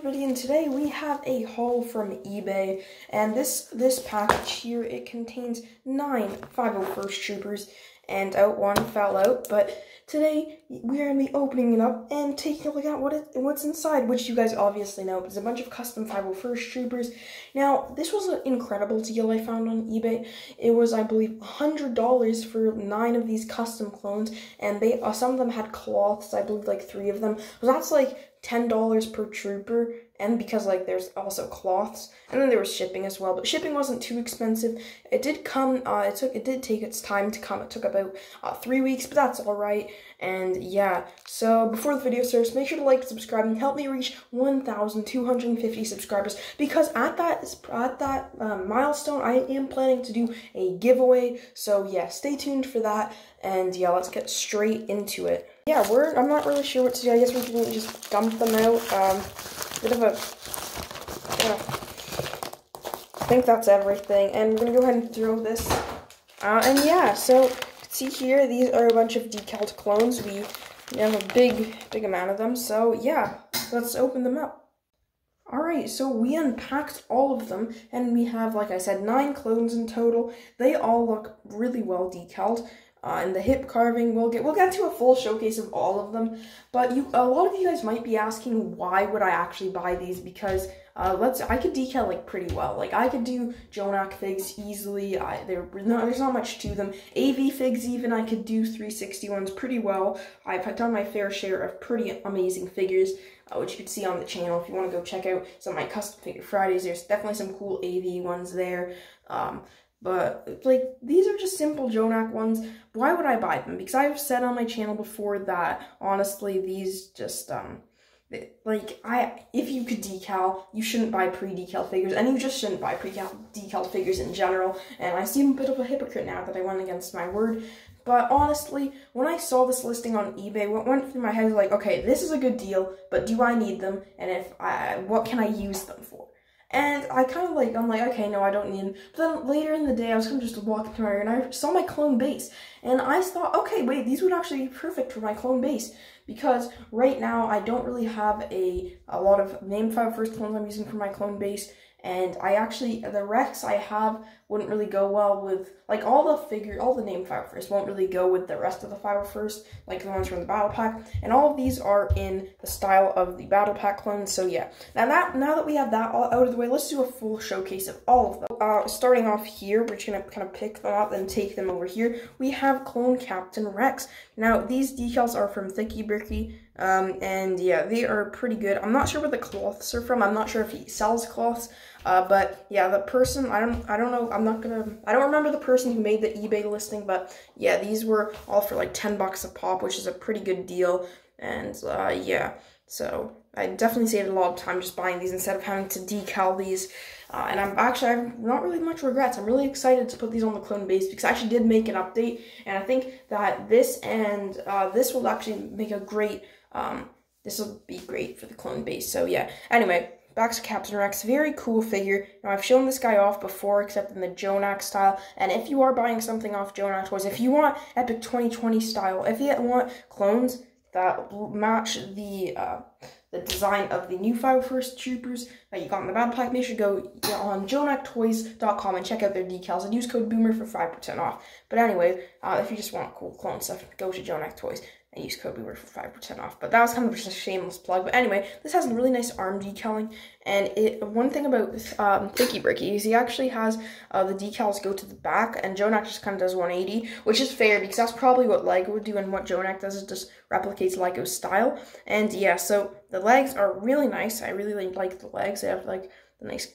everybody, and today we have a haul from eBay, and this package here, it contains 9 501st Troopers, and one fell out, but today we're going to be opening it up and taking a look at what's inside, which you guys obviously know. It's a bunch of custom 501st Troopers. Now, this was an incredible deal I found on eBay. It was, I believe, $100 for 9 of these custom clones, and some of them had cloths, I believe like 3 of them. So that's like $10 per trooper, and because like there's also cloths, and then there was shipping as well, but shipping wasn't too expensive. It did come, it did take its time to come. It took about 3 weeks, but that's all right. And yeah, so before the video starts, make sure to like, subscribe, and help me reach 1,250 subscribers, because at that milestone, I am planning to do a giveaway. So yeah, stay tuned for that, and yeah, let's get straight into it. Yeah, I'm not really sure what to do. I guess we can just dump them out. Bit of a, I think that's everything, and we're gonna go ahead and throw this. And yeah, so you can see here, these are a bunch of decaled clones. We have a big amount of them. So yeah, let's open them up. Alright, so we unpacked all of them, and we have, like I said, 9 clones in total. They all look really well decaled. And the hip carving, we'll get to a full showcase of all of them, but a lot of you guys might be asking, why would I actually buy these? Because I could decal like pretty well. Like I could do JONAK figs easily. There's not much to them. AV figs even, I could do 360 ones pretty well. I've done my fair share of pretty amazing figures, which you can see on the channel if you want to go check out some of my custom figure Fridays. There's definitely some cool AV ones there. But, like, these are just simple JONAK ones. Why would I buy them? Because I've said on my channel before that, honestly, these just, if you could decal, you shouldn't buy pre-decal figures, and you just shouldn't buy pre-decal figures in general, and I seem a bit of a hypocrite now that I went against my word. But honestly, when I saw this listing on eBay, what went through my head was like, okay, this is a good deal, but do I need them, and what can I use them for? And I kind of I'm like, okay, no, I don't need them. But then later in the day, I was kind of just walking through my area, and I saw my clone base. And I thought, okay, wait, these would actually be perfect for my clone base. Because right now, I don't really have a lot of named 501st clones I'm using for my clone base. And the Rex I have wouldn't really go well with, like, all the named 501st won't really go with the rest of the 501st, like the ones from the Battle Pack. And all of these are in the style of the Battle Pack clones, so yeah. Now that we have that all out of the way, let's do a full showcase of all of them. Starting off here, we're just gonna kind of pick them up and take them over here. We have Clone Captain Rex. Now, these decals are from Thicky Bricky, and yeah, they are pretty good. I'm not sure where the cloths are from. I'm not sure if he sells cloths. But yeah, the person, I don't know, I don't remember the person who made the eBay listing, but yeah, these were all for like 10 bucks a pop, which is a pretty good deal. And yeah, so I definitely saved a lot of time just buying these instead of having to decal these. And I have not really much regrets. I'm really excited to put these on the clone base, because I actually did make an update, and I think that this and this will actually make a great, this will be great for the clone base. So yeah, anyway, back to Captain Rex. Very cool figure. Now, I've shown this guy off before, except in the JONAK style. And if you are buying something off JONAK Toys, if you want Epic 2020 style, if you want clones that match the design of the new 501st Troopers that you got in the Battle Pack, make sure to go on JONAKtoys.com and check out their decals and use code BOOMER for 5% off. But anyway, if you just want cool clone stuff, go to JONAK Toys and use code BOOMER for 5% off. But that was kind of just a shameless plug. But anyway, this has really nice arm decaling. And one thing about Thicky Bricky is he actually has the decals go to the back, and JONAK just kind of does 180, which is fair, because that's probably what LEGO would do, and what JONAK does is just replicates LEGO's style. And yeah, so the legs are really nice. I really like the legs. They have like the nice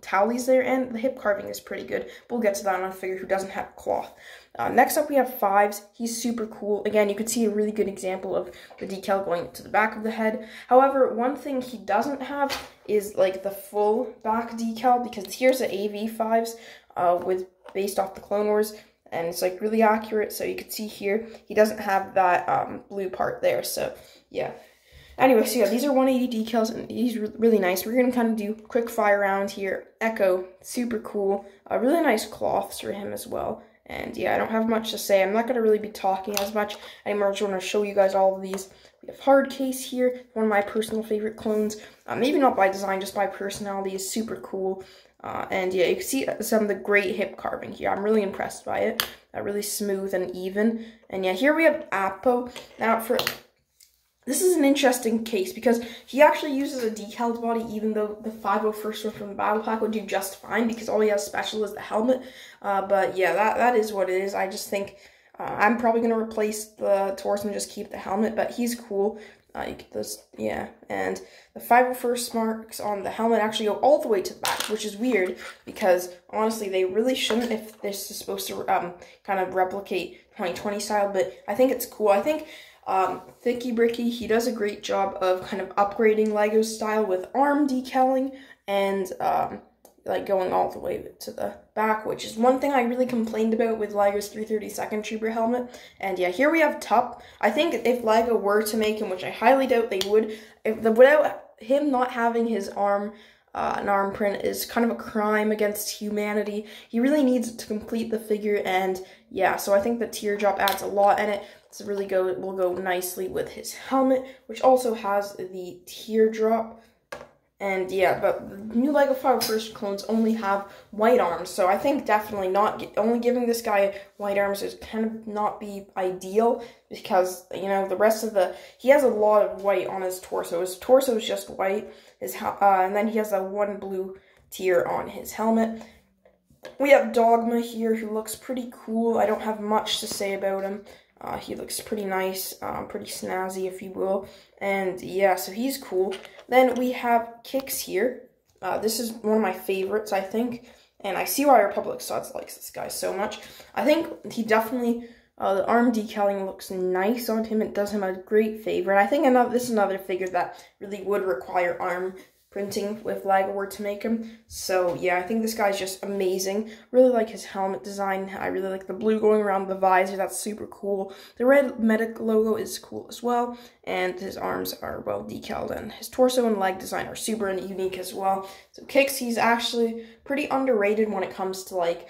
tallies there, and the hip carving is pretty good. We'll get to that on a figure who doesn't have cloth. Next up, we have Fives. He's super cool. Again, you could see a really good example of the decal going to the back of the head. However, one thing he doesn't have is like the full back decal, because here's the AV Fives based off the Clone Wars, and it's like really accurate. So you can see here he doesn't have that blue part there. So yeah. Anyway, so yeah, these are 180 decals, and he's really nice. We're going to kind of do quick fire round here. Echo, super cool. Really nice cloths for him as well. And yeah, I don't have much to say. I'm not going to really be talking as much anymore. I just want to show you guys all of these. We have Hardcase here, one of my personal favorite clones. Maybe not by design, just by personality. Is super cool. And yeah, you can see some of the great hip carving here. I'm really impressed by it. Really smooth and even. And yeah, here we have Appo. Now, this is an interesting case because he actually uses a decaled body, even though the 501st one from the battle pack would do just fine because all he has special is the helmet. But yeah, that is what it is. I just think I'm probably going to replace the torso and just keep the helmet, but he's cool. You get this, yeah, and the 501st marks on the helmet actually go all the way to the back, which is weird because honestly they really shouldn't if this is supposed to kind of replicate 2020 style, but I think it's cool. I think Thicky Bricky, he does a great job of kind of upgrading LEGO style with arm decaling and like going all the way to the back, which is one thing I really complained about with LEGO's 332nd Trooper helmet. And yeah, here we have Tup. I think if LEGO were to make him, which I highly doubt they would, without him not having his arm, an arm print is kind of a crime against humanity. He really needs it to complete the figure, and yeah, so I think the teardrop adds a lot in it. It's really will go nicely with his helmet, which also has the teardrop. And yeah, but the new LEGO 501st clones only have white arms, so I think definitely only giving this guy white arms is kind of not be ideal because, you know, the rest of he has a lot of white on his torso. His torso is just white, and then he has that one blue tier on his helmet. We have Dogma here, who looks pretty cool. I don't have much to say about him. He looks pretty nice, pretty snazzy, if you will. And yeah, so he's cool. Then we have Kix here. This is one of my favorites, I think. And I see why Republic Studs likes this guy so much. I think he definitely, the arm decaling looks nice on him. It does him a great favor. And I think this is another figure that really would require arm printing if LEGO were to make him. So yeah, I think this guy's just amazing. Really like his helmet design. I really like the blue going around the visor. That's super cool. The red medic logo is cool as well, and his arms are well decaled, and his torso and leg design are super unique as well. So Kix, he's actually pretty underrated when it comes to like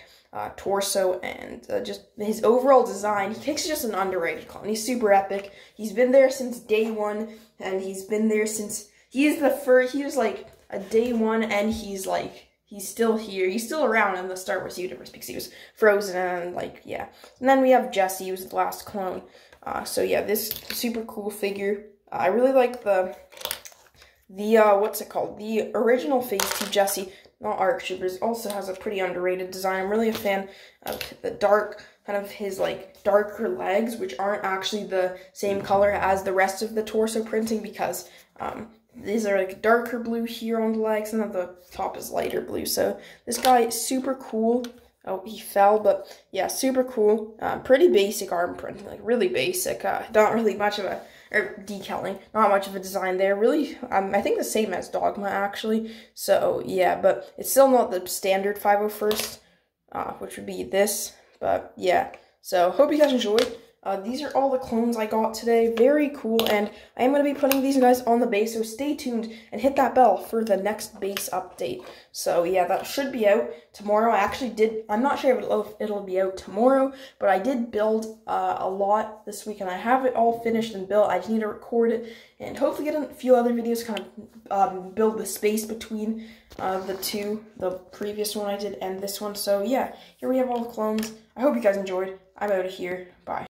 torso and just his overall design. Kix is just an underrated clone. He's super epic. He's been there since day one, and he's been there since he was like a day one, and he's still here. He's still around in the Star Wars universe because he was frozen and like, yeah. And then we have Jesse, who's the last clone. So yeah, this super cool figure. I really like the what's it called? The original Phase 2 Jesse, not ARC Troopers, also has a pretty underrated design. I'm really a fan of the dark, kind of his like darker legs, which aren't actually the same color as the rest of the torso printing because these are like darker blue here on the legs, and then the top is lighter blue. So this guy is super cool. Oh, he fell, but yeah, super cool. Pretty basic arm print, like really basic. Not really much of a, or decaling, not much of a design there. Really, I think the same as Dogma actually. So yeah, but it's still not the standard 501st, which would be this. But yeah, so hope you guys enjoyed. These are all the clones I got today. Very cool, and I am going to be putting these guys on the base, so stay tuned and hit that bell for the next base update. So yeah, that should be out tomorrow. I'm not sure if it'll be out tomorrow, but I did build a lot this week, and I have it all finished and built. I just need to record it, and hopefully get a few other videos, kind of build the space between the previous one I did and this one. So yeah, here we have all the clones. I hope you guys enjoyed. I'm out of here. Bye.